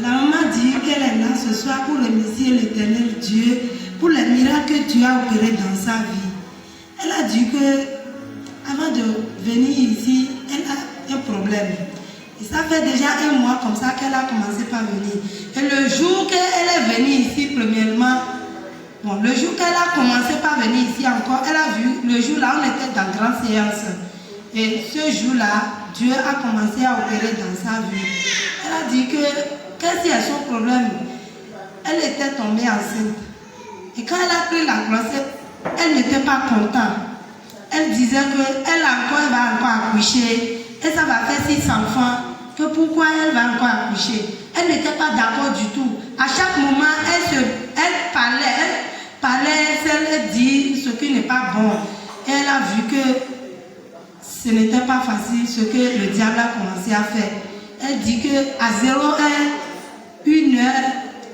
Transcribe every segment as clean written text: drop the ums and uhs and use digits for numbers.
La maman dit qu'elle est là ce soir pour remercier l'Éternel Dieu pour les miracles que Dieu a opérés dans sa vie. Elle a dit que avant de venir ici, elle a un problème. Et ça fait déjà 1 mois comme ça qu'elle a commencé par venir. Et le jour qu'elle est venue ici, premièrement, le jour qu'elle a commencé par venir ici encore, elle a vu, le jour là, on était dans grande séance. Et ce jour-là, Dieu a commencé à opérer dans sa vie. Elle a dit que, qu'est-ce est son problème? Elle était tombée enceinte. Et quand elle a pris la grossesse, elle n'était pas contente. Elle disait qu'elle va encore accoucher. Et ça va faire 6 enfants. Que pourquoi elle va encore accoucher? Elle n'était pas d'accord du tout. À chaque moment, elle parlait, elle dit ce qui n'est pas bon. Et elle a vu que ce n'était pas facile ce que le diable a commencé à faire. Elle dit qu'à 0h, 1h,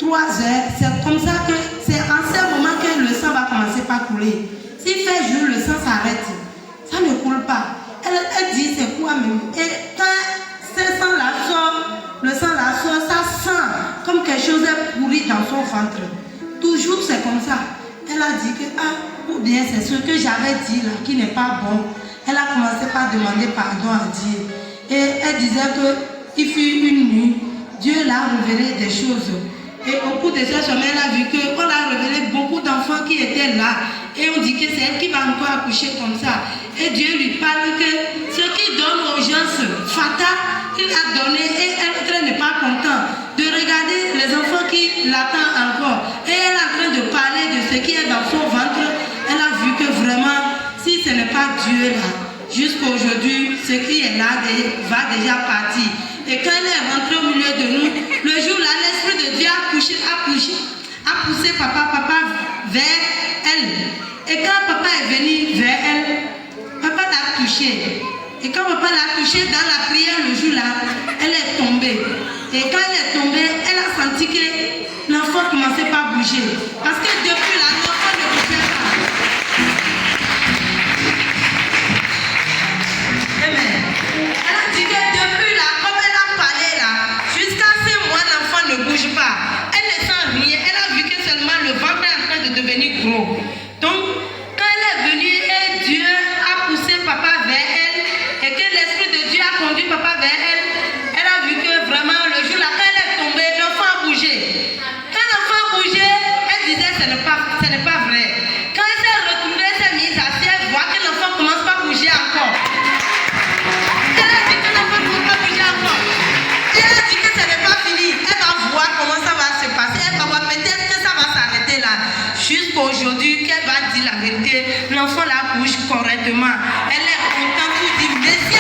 3h, c'est comme ça que c'est en ce moment que le sang va commencer par couler. S'il fait jour, le sang s'arrête. Ça ne coule pas. Elle dit c'est quoi même. Et quand ce sang-là sort, le sang-là sort, ça sent comme quelque chose est pourri dans son ventre. Toujours c'est comme ça. Elle a dit que, ou bien c'est ce que j'avais dit là, qui n'est pas bon. Elle a commencé par demander pardon à Dieu. Et elle disait qu'il fut une nuit, Dieu l'a révélé des choses. Et au cours de cette semaine, elle a vu qu'on a révélé beaucoup d'enfants qui étaient là. Et on dit que c'est elle qui va encore accoucher comme ça. Et Dieu lui parle que ce qui donne urgence, Fata, il a donné et elle n'est pas contente de regarder les enfants qui l'attendent encore. Et elle est en train de parler de ce qui est dans son ventre. Elle a vu que vraiment, si ce n'est pas Dieu là, jusqu'à aujourd'hui, ce qui est là va déjà partir. Et quand elle est rentrée au milieu de nous, le jour là, l'Esprit de Dieu a poussé papa vers elle. Et quand papa est venu vers elle, papa l'a touché. Et quand papa l'a touché dans la prière le jour là, elle est tombée. Et quand elle est tombée, elle a senti que l'enfant commençait pas à bouger. Parce que depuis là, l'enfant ne bougeait pas. Amen. Elle a dit que depuis là, comme elle a parlé là, jusqu'à 6 mois, l'enfant ne bouge pas. Elle ne sent rien. Elle a vu que seulement le ventre est en train de devenir gros. Donc, quand elle est venue et Dieu a poussé papa vers elle, et que l'Esprit de Dieu a conduit papa vers elle, elle a vu que vraiment le jour là, quand elle est tombée, l'enfant a bougé. Quand l'enfant a bougé, elle disait ce n'est pas vrai. Quand elle s'est retournée, elle s'est mise assise, elle voit que l'enfant ne commence pas à bouger encore. Elle a dit que l'enfant ne commence pas à bouger encore. Et elle a dit que ce n'est pas fini. Elle va voir comment ça va se passer. Elle va voir peut-être que ça va s'arrêter là. Jusqu'à aujourd'hui, qu'elle va dire la vérité, l'enfant la bouge correctement. Elle est contente pour dire merci